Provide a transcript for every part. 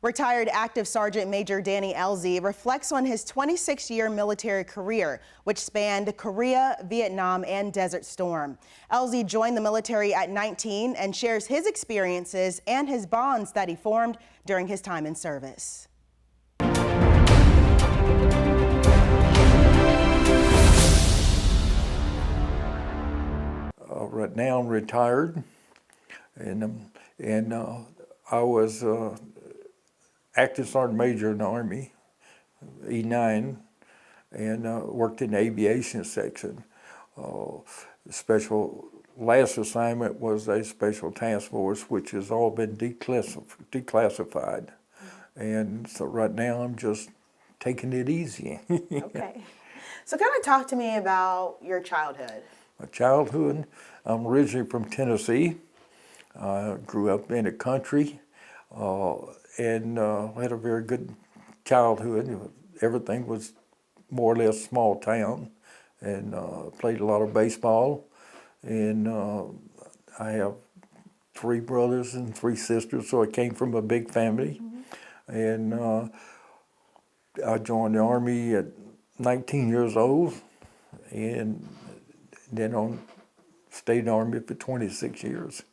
Retired Active Sergeant Major Danny Elzie reflects on his 26-year military career, which spanned Korea, Vietnam, and Desert Storm. Elzie joined the military at 19 and shares his experiences and his bonds that he formed during his time in service. Right now I'm retired, and I was active sergeant major in the Army, E9, and worked in the aviation section. Last assignment was a special task force, which has all been declassified. And so right now I'm just taking it easy. Okay. So kind of talk to me about your childhood. My childhood, I'm originally from Tennessee. I grew up in the country and had a very good childhood. Everything was more or less small town, and played a lot of baseball. And I have 3 brothers and 3 sisters, so I came from a big family. Mm-hmm. And I joined the Army at 19 years old, and then stayed in the Army for 26 years.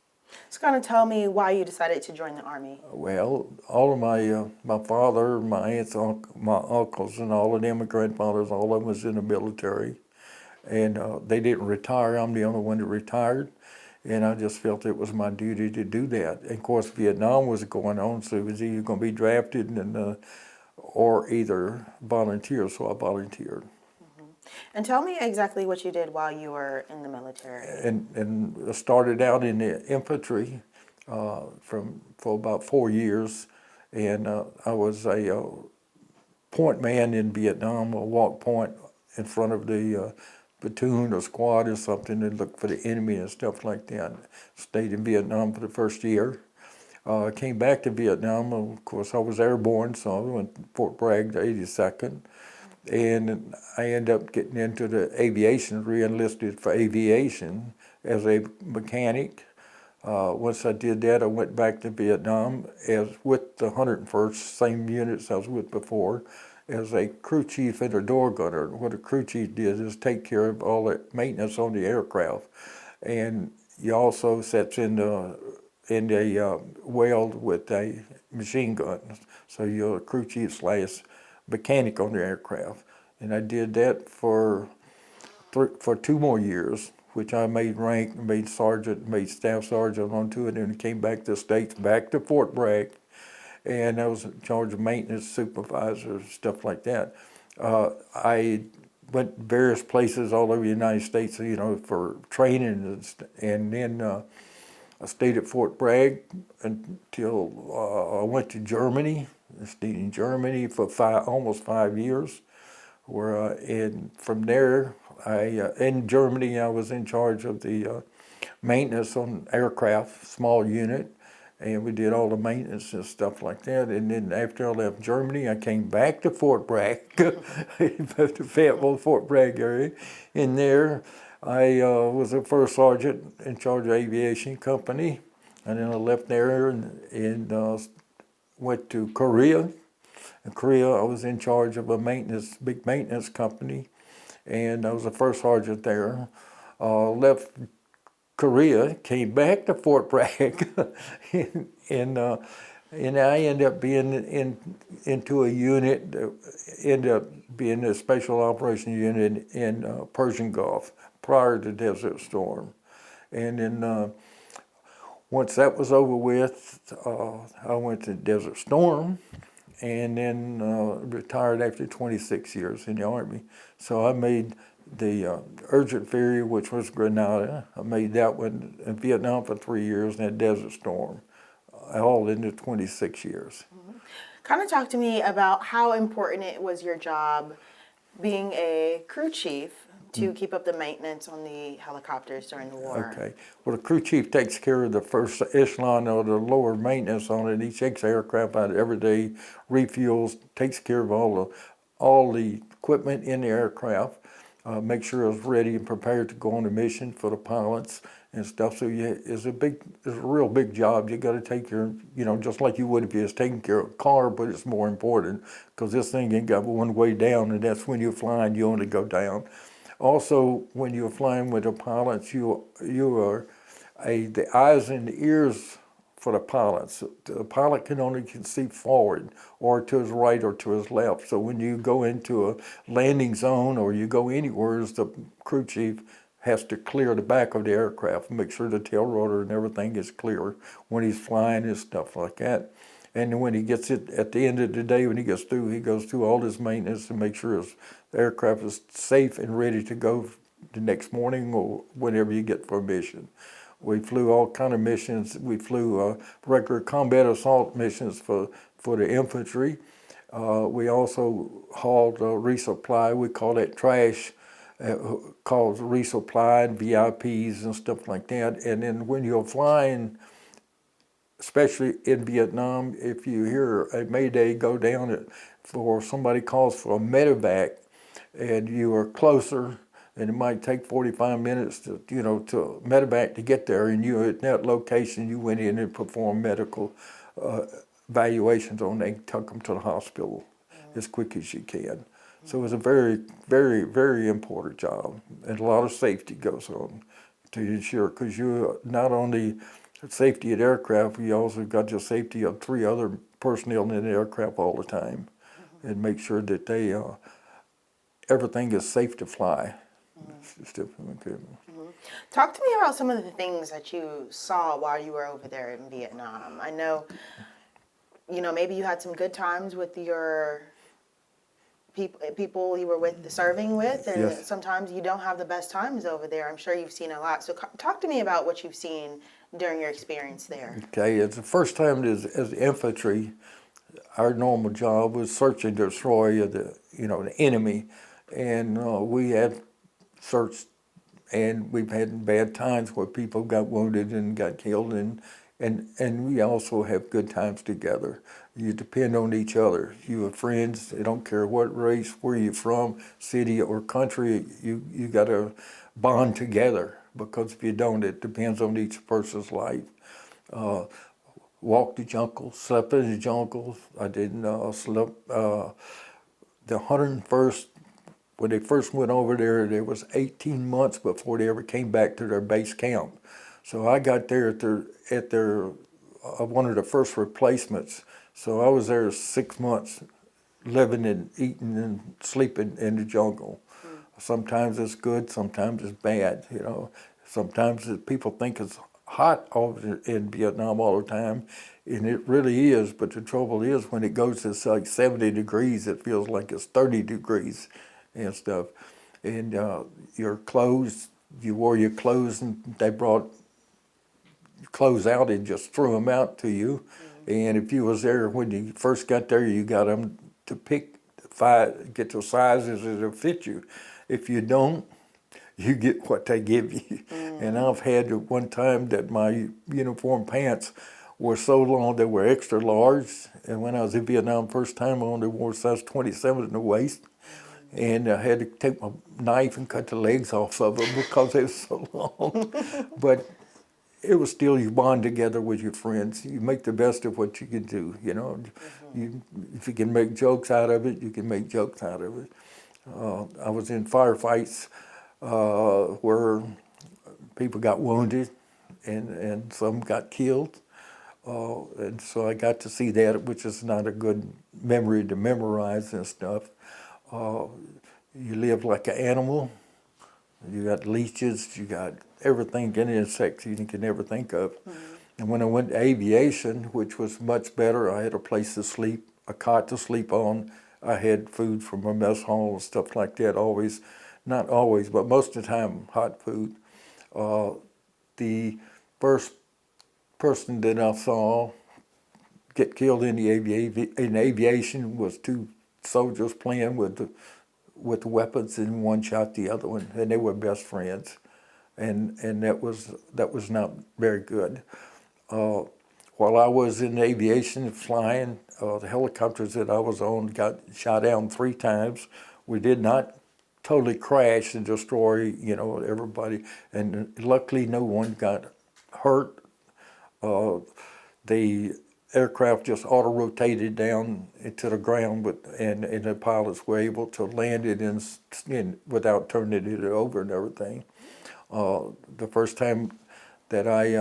So kind of tell me why you decided to join the Army. Well, all of my father, my aunts, my uncles, and all of them, my grandfathers, all of them was in the military. And they didn't retire. I'm the only one that retired. And I just felt it was my duty to do that. And of course, Vietnam was going on, so it was either going to be drafted or either volunteer, so I volunteered. And tell me exactly what you did while you were in the military. And I started out in the infantry for about 4 years, and I was a point man in Vietnam, a walk point in front of the platoon or squad or something and look for the enemy and stuff like that. Stayed in Vietnam for the first year. Came back to Vietnam. Of course, I was airborne, so I went to Fort Bragg to 82nd. And I ended up getting into the aviation, re-enlisted for aviation as a mechanic. Once I did that, I went back to Vietnam as with the 101st, same units I was with before, as a crew chief and a door gunner. What a crew chief did is take care of all the maintenance on the aircraft. And he also sits in the weld with a machine gun. So you're a crew chief / mechanic on the aircraft. And I did that for 2 more years, which I made rank, made sergeant, made staff sergeant onto it, and came back to the States, back to Fort Bragg. And I was in charge of maintenance, supervisor, stuff like that. I went various places all over the United States, for training, and then I stayed at Fort Bragg until I went to Germany. I stayed in Germany for almost 5 years. And from there, in Germany, I was in charge of the maintenance on aircraft, small unit, and we did all the maintenance and stuff like that. And then after I left Germany, I came back to Fort Bragg, the Fayetteville, Fort Bragg area. In there, I was a first sergeant in charge of aviation company, and then I left there and went to Korea. In Korea, I was in charge of a big maintenance company, and I was a first sergeant there. Left Korea, came back to Fort Bragg, and I ended up being into a unit, ended up being a special operations unit in Persian Gulf prior to Desert Storm. And then once that was over with, I went to Desert Storm, and then retired after 26 years in the Army. So I made the urgent ferry, which was Grenada. I made that one in Vietnam for 3 years, and then Desert Storm, all into 26 years. Mm-hmm. Kind of talk to me about how important it was your job being a crew chief to keep up the maintenance on the helicopters during the war. Okay. Well, the crew chief takes care of the first echelon or the lower maintenance on it. He checks the aircraft out every day, refuels, takes care of all the equipment in the aircraft. make sure it's ready and prepared to go on a mission for the pilots and stuff. So it's a real big job. You got to take care, just like you would if you was taking care of a car, but it's more important because this thing ain't got one way down, and that's when you're flying, you only go down. Also, when you're flying with the pilots, you are the eyes and the ears for the pilots. The pilot can see forward or to his right or to his left. So when you go into a landing zone or you go anywhere, the crew chief has to clear the back of the aircraft and make sure the tail rotor and everything is clear when he's flying and stuff like that. And when he gets it at the end of the day, when he goes through all his maintenance to make sure the aircraft is safe and ready to go the next morning or whenever you get for a mission. We flew all kind of missions. We flew regular combat assault missions for the infantry. We also hauled resupply. We call that trash, called resupply and VIPs and stuff like that. And then when you're flying, especially in Vietnam, if you hear a mayday go down for somebody calls for a medevac, and you are closer, and it might take 45 minutes to medevac to get there, and you at that location, you went in and performed medical evaluations on them, took them to the hospital as quick as you can. So it was a very, very, very important job, and a lot of safety goes on to ensure, because you're not only safety of the aircraft, you also got the safety of 3 other personnel in the aircraft all the time, and make sure that they everything is safe to fly. Talk to me about some of the things that you saw while you were over there in Vietnam. I know, maybe you had some good times with your people you were serving with, and yes. Sometimes you don't have the best times over there. I'm sure you've seen a lot. So talk to me about what you've seen during your experience there. Okay, it's the first time as infantry, our normal job was search and destroy the enemy, and we had searched, and we've had bad times where people got wounded and got killed, and we also have good times together. You depend on each other. You are friends. They don't care what race, where you're from, city or country. You got to bond together, because if you don't, it depends on each person's life. Walked the jungle, slept in the jungle. I didn't sleep. The 101st, when they first went over there was 18 months before they ever came back to their base camp. So I got there at their one of the first replacements. So I was there 6 months, living and eating and sleeping in the jungle. Sometimes it's good, sometimes it's bad. Sometimes people think it's hot over in Vietnam all the time, and it really is. But the trouble is, when it goes to like 70 degrees, it feels like it's 30 degrees and stuff. And your clothes, you wore your clothes, and they brought clothes out and just threw them out to you. And if you was there when you first got there, you got them to get the sizes that'll fit you. If you don't, you get what they give you. And I've had one time that my uniform pants were so long they were extra large. And when I was in Vietnam first time, I only wore size 27 in the waist. And I had to take my knife and cut the legs off of them because they were so long. But it was still, you bond together with your friends. You make the best of what you can do, if you can make jokes out of it, you can make jokes out of it. I was in firefights where people got wounded and some got killed. And so I got to see that, which is not a good memory to memorize and stuff. You live like an animal. You got leeches, you got everything, any insects you can ever think of. And when I went to aviation, which was much better, I had a place to sleep, a cot to sleep on. I had food from a mess hall and stuff like that, always, not always, but most of the time, hot food. The first person that I saw get killed in aviation was 2 soldiers playing with the weapons, and one shot the other one, and they were best friends, and that was not very good. While I was in aviation flying, the helicopters that I was on got shot down 3 times. We did not totally crash and destroy, you know, everybody. And luckily, no one got hurt. The aircraft just auto-rotated down into the ground, and the pilots were able to land it without turning it over and everything. The first time that I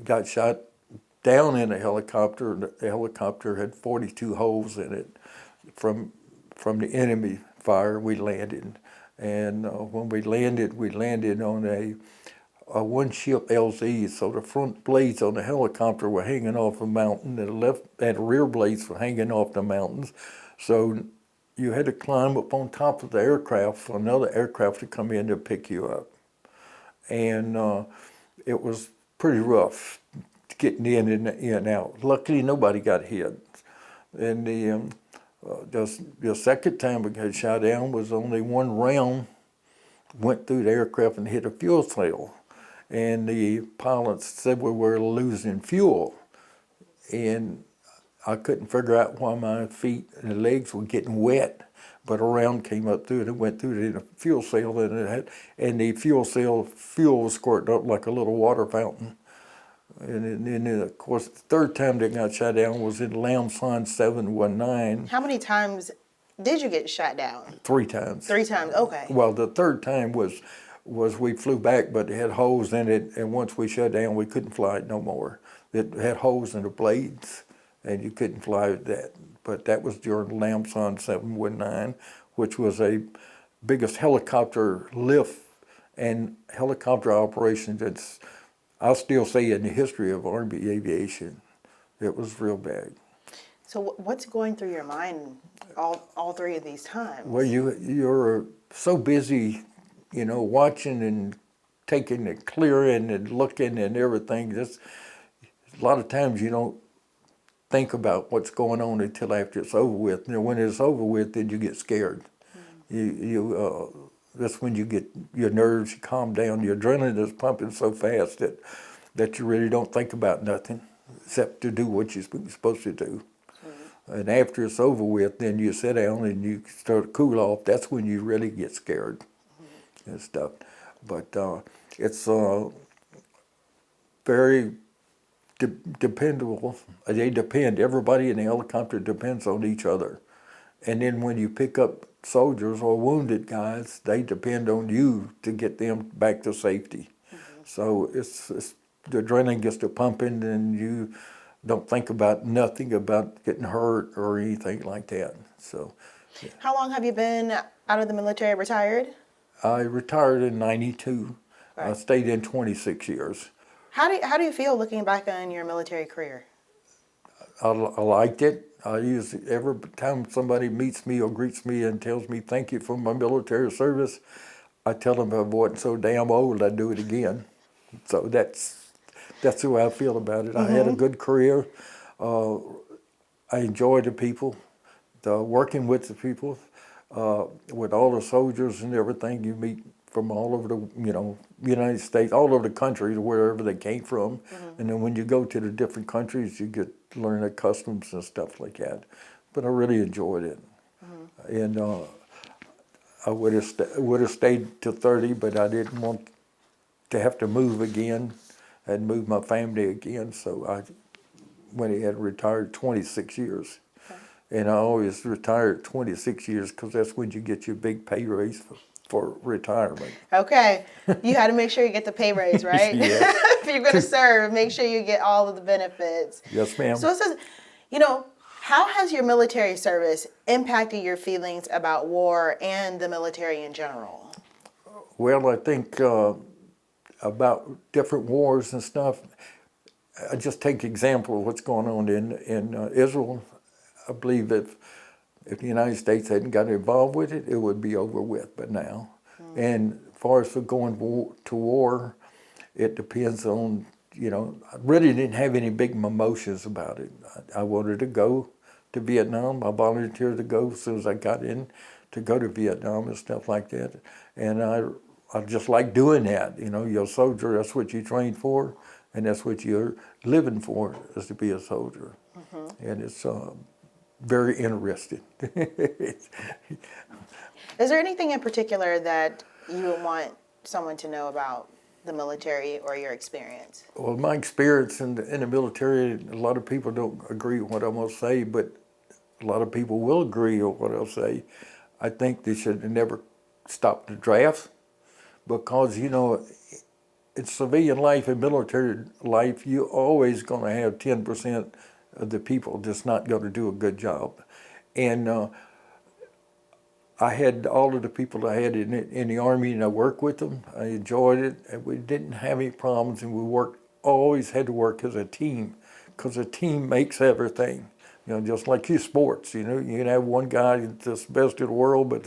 got shot down in a helicopter, the helicopter had 42 holes in it from the enemy fire we landed. And when we landed on a one-ship Elzie, so the front blades on the helicopter were hanging off a mountain, and the left and rear blades were hanging off the mountains. So you had to climb up on top of the aircraft for another aircraft to come in to pick you up. And it was pretty rough getting in and out. Luckily, nobody got hit. And the second time we got shot down was only one round went through the aircraft and hit a fuel cell. And the pilots said we were losing fuel. And I couldn't figure out why my feet and legs were getting wet. But a round came up through it and went through the fuel cell, and the fuel cell fuel was squirting up like a little water fountain. And then, of course, the third time they got shot down was in Lamson 719. How many times did you get shot down? 3 times. 3 times, okay. Well, the third time was we flew back, but it had holes in it, and once we shut down, we couldn't fly it no more. It had holes in the blades, and you couldn't fly with that. But that was during Lamson 719, which was a biggest helicopter lift and helicopter operation that's, I'll still say, in the history of Army aviation. It was real bad. So what's going through your mind all 3 of these times? Well, you're so busy, you know, watching and taking and clearing and looking and everything. Just a lot of times you don't think about what's going on until after it's over with. And when it's over with, then you get scared. That's when you get your nerves calm down. Your adrenaline is pumping so fast that you really don't think about nothing except to do what you're supposed to do. And after it's over with, then you sit down and you start to cool off. That's when you really get scared and stuff. But it's very dependable. They depend. Everybody in the helicopter depends on each other. And then when you pick up soldiers or wounded guys, they depend on you to get them back to safety. So it's the adrenaline gets to pumping, and you don't think about nothing about getting hurt or anything like that. So, yeah. How long have you been out of the military, retired? I retired in '92. Right. I stayed in 26 years. How do you feel looking back on your military career? I liked it. I use it every time somebody meets me or greets me and tells me thank you for my military service. I tell them if I wasn't so damn old, I'd do it again. So that's the way I feel about it. I had a good career. I enjoyed the people, working with the people, with all the soldiers and everything. You meet from all over the United States, all over the country, wherever they came from. And then when you go to the different countries, you get to learn their customs and stuff like that. But I really enjoyed it. And I would have stayed to 30, but I didn't want to have to move again and move my family again. So I went ahead and retired 26 years. And I always retired 26 years because that's when you get your big pay raise for retirement. Okay. You had to make sure you get the pay raise, right? Yes. If you're going to serve, make sure you get all of the benefits. Yes, ma'am. So it says, how has your military service impacted your feelings about war and the military in general? Well, I think about different wars and stuff, I just take example of what's going on in Israel. I believe if the United States hadn't got involved with it, it would be over with by now. And as far as for going to war, it depends on, I really didn't have any big emotions about it. I wanted to go to Vietnam. I volunteered to go as soon as I got in to go to Vietnam and stuff like that. And I just like doing that. You're a soldier, that's what you train for, and that's what you're living for, is to be a soldier. And it's very interested. Is there anything in particular that you would want someone to know about the military or your experience? Well, my experience in the military, a lot of people don't agree with what I'm going to say, but a lot of people will agree with what I'll say. I think they should never stop the draft because, you know, in civilian life and military life, you're always going to have 10% of the people just not going to do a good job. And I had all of the people I had in the Army, and I worked with them. I enjoyed it, and we didn't have any problems, and we always had to work as a team, because a team makes everything. You know, just like your sports, you know, you can have one guy that's the best in the world, but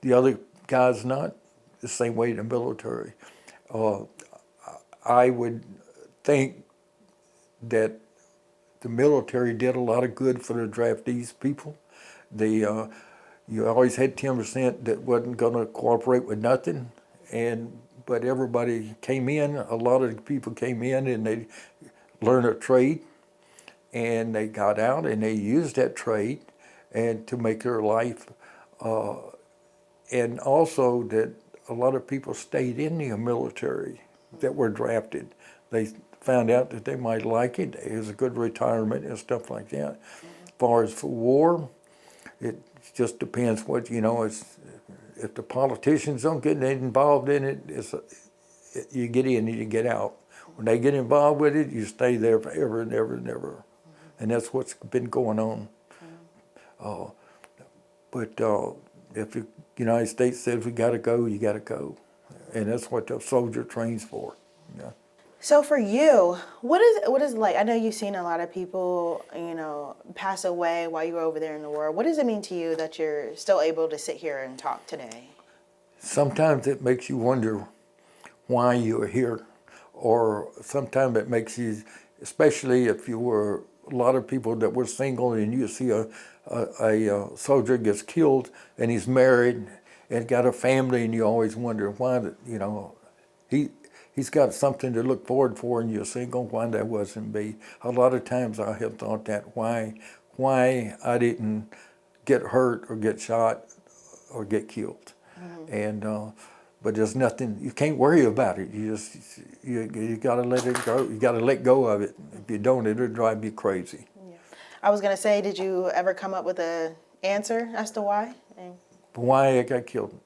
the other guy's not. The same way in the military. I would think that the military did a lot of good for the draftees people. You always had 10% that wasn't going to cooperate with nothing, but everybody came in. A lot of the people came in and they learned a trade, and they got out and they used that trade and to make their life. And also that a lot of people stayed in the military that were drafted. They found out that they might like it. It was a good retirement and stuff like that. As far as for war, it just depends what, you know, if the politicians don't get involved in it, you get in and you get out. When they get involved with it, you stay there forever and ever and ever. And that's what's been going on. But if the United States says we got to go, you got to go. And that's what the soldier trains for. Yeah. So for you, what is it like? I know you've seen a lot of people, you know, pass away while you were over there in the war. What does it mean to you that you're still able to sit here and talk today? Sometimes it makes you wonder why you're here, or sometimes it makes you, especially if you were a lot of people that were single and you see a soldier gets killed and he's married and got a family, and you always wonder why, you know, he's got something to look forward for and you're single, why that wasn't me. A lot of times I have thought that, why I didn't get hurt or get shot or get killed. And but there's nothing, you can't worry about it. You gotta let it go. You gotta let go of it. If you don't, it'll drive you crazy. Yeah. I was gonna say, did you ever come up with an answer as to why? Why I got killed?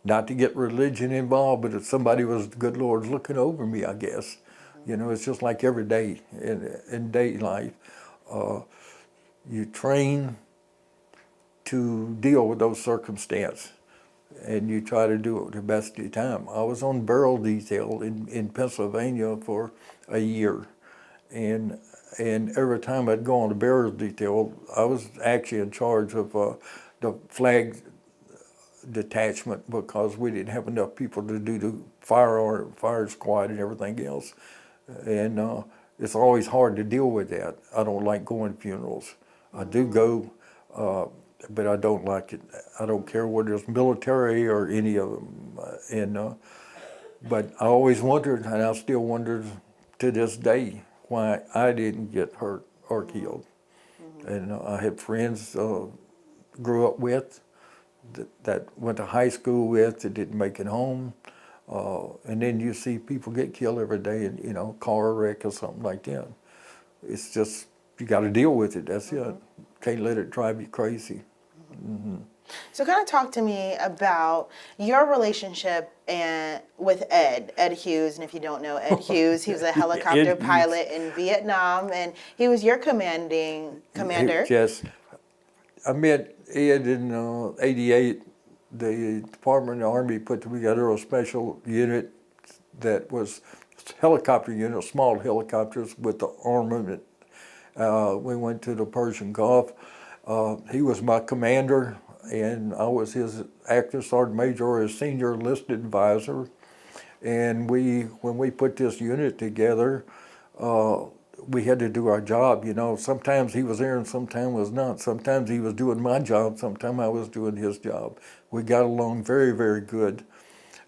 Not to get religion involved, but if somebody was, the good Lord's looking over me, I guess. You know, it's just like every day in day life. You train to deal with those circumstances, and you try to do it the best of your time. I was on barrel detail in Pennsylvania for a year, and every time I'd go on the barrel detail, I was actually in charge of the flag detachment, because we didn't have enough people to do the fire squad and everything else. And it's always hard to deal with that. I don't like going to funerals. I do go, but I don't like it. I don't care whether it's military or any of them. But I always wondered, and I still wonder to this day, why I didn't get hurt or killed. And I had friends grew up with, that went to high school with, that didn't make it home. And then you see people get killed every day in, you know, car wreck or something like that. It's just, you got to deal with it, that's it. Can't let it drive you crazy. So kind of talk to me about your relationship with Ed Hughes. And if you don't know Ed Hughes, he was a helicopter pilot in Vietnam, and he was your commander. Yes. I met Ed in '88. The Department of the Army put together a special unit that was helicopter unit, small helicopters with the armament. We went to the Persian Gulf. He was my commander, and I was his active sergeant major, or his senior enlisted advisor. And when we put this unit together, we had to do our job, you know. Sometimes he was there and sometimes was not. Sometimes he was doing my job, sometimes I was doing his job. We got along very, very good.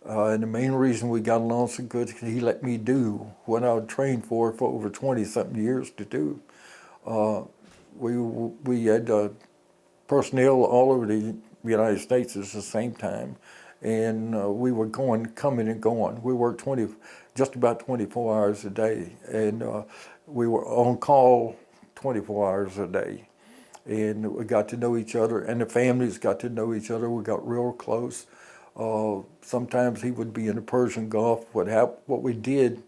And the main reason we got along so good is he let me do what I would train for over 20-something years to do. we had personnel all over the United States at the same time, and we were coming and going. We worked just about 24 hours a day, and we were on call 24 hours a day. And we got to know each other, and the families got to know each other. We got real close. Sometimes he would be in the Persian Gulf. What we did,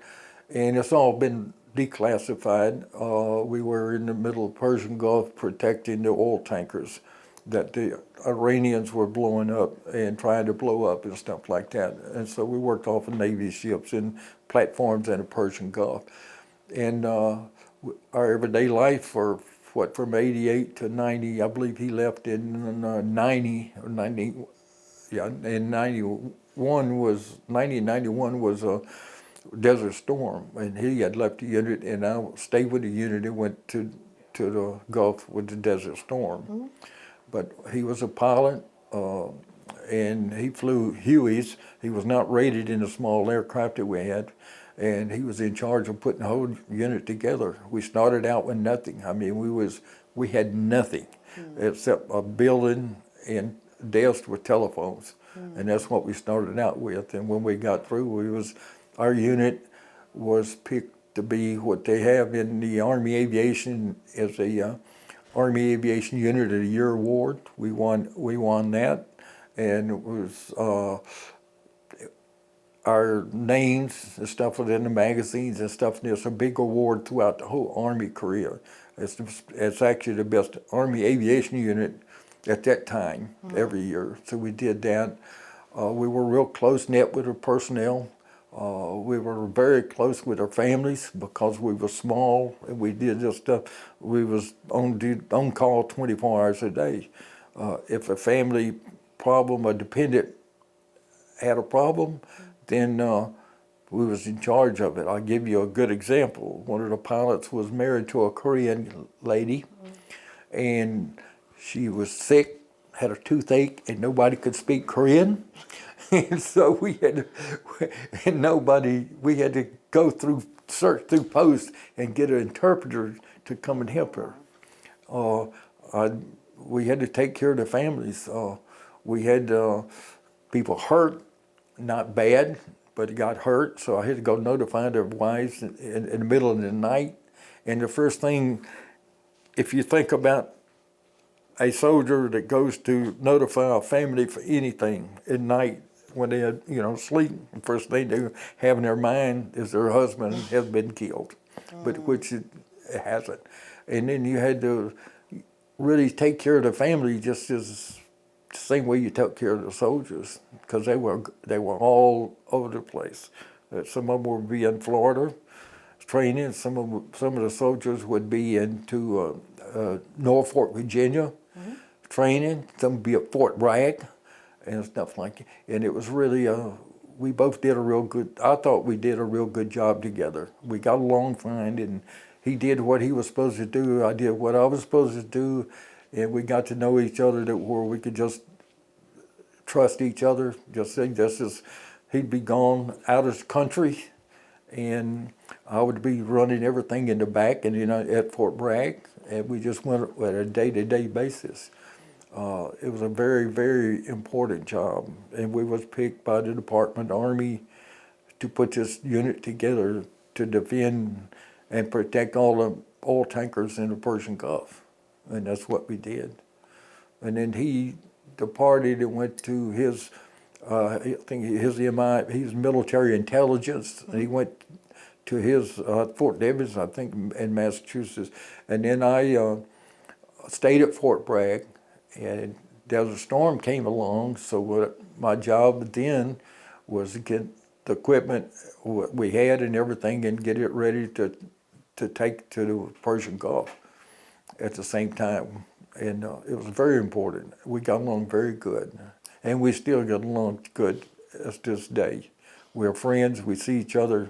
and it's all been declassified. We were in the middle of Persian Gulf protecting the oil tankers that the Iranians were blowing up and trying to blow up and stuff like that. And so we worked off of Navy ships and platforms in the Persian Gulf. And our everyday life from 88 to 90, I believe he left in 90 or 90, yeah, and 91 was a Desert Storm, and he had left the unit, and I stayed with the unit and went to the Gulf with the Desert Storm. Mm-hmm. But he was a pilot, and he flew Hueys. He was not rated in the small aircraft that we had, and he was in charge of putting the whole unit together. We started out with nothing. I mean, we had nothing except a building and desks with telephones, and that's what we started out with. And when we got through, our unit was picked to be what they have in the Army Aviation as a Army Aviation Unit of the Year award. We won that, and it was our names and stuff was in the magazines and stuff. And it's a big award throughout the whole Army career. It's actually the best Army Aviation Unit at that time every year. So we did that. We were real close-knit with our personnel. We were very close with our families because we were small and we did this stuff. We was on call 24 hours a day. If a family problem, a dependent had a problem, then we was in charge of it. I'll give you a good example. One of the pilots was married to a Korean lady, and she was sick, had a toothache, and nobody could speak Korean. And so we had to search through post and get an interpreter to come and help her. We had to take care of the families. We had people hurt, not bad, but got hurt, so I had to go notify their wives in the middle of the night. And the first thing, if you think about a soldier that goes to notify a family for anything at night when they had, sleep, the first thing they have in their mind is their husband has been killed, but which it hasn't. And then you had to really take care of the family just as the same way you took care of the soldiers, because they were all over the place. Some of them would be in Florida training. Some of the soldiers would be into Norfolk, Virginia, training. Some would be at Fort Bragg and stuff like that. And it was really, we both did I thought we did a real good job together. We got along fine, and he did what he was supposed to do. I did what I was supposed to do, and we got to know each other where we could just trust each other. Just as he'd be gone out of the country, and I would be running everything in the back and at Fort Bragg, and we just went at a day-to-day basis. It was a very, very important job, and we was picked by the Department of Army to put this unit together to defend and protect all the oil tankers in the Persian Gulf, and that's what we did. And then he departed and went to his, I think his MI, he's military intelligence, and he went to his Fort Davis, I think, in Massachusetts, and then I stayed at Fort Bragg. And Desert Storm came along, so what my job then was to get the equipment we had and everything and get it ready to take to the Persian Gulf at the same time. And it was very important. We got along very good, and we still get along good as this day. We're friends, we see each other,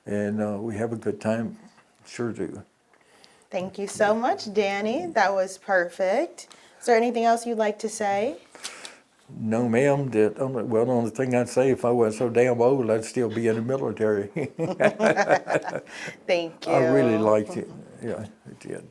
and we have a good time, sure do. Thank you so much, Danny. That was perfect. Is there anything else you'd like to say? No, ma'am. The only thing I'd say, if I wasn't so damn old, I'd still be in the military. Thank you. I really liked it. Yeah, I did.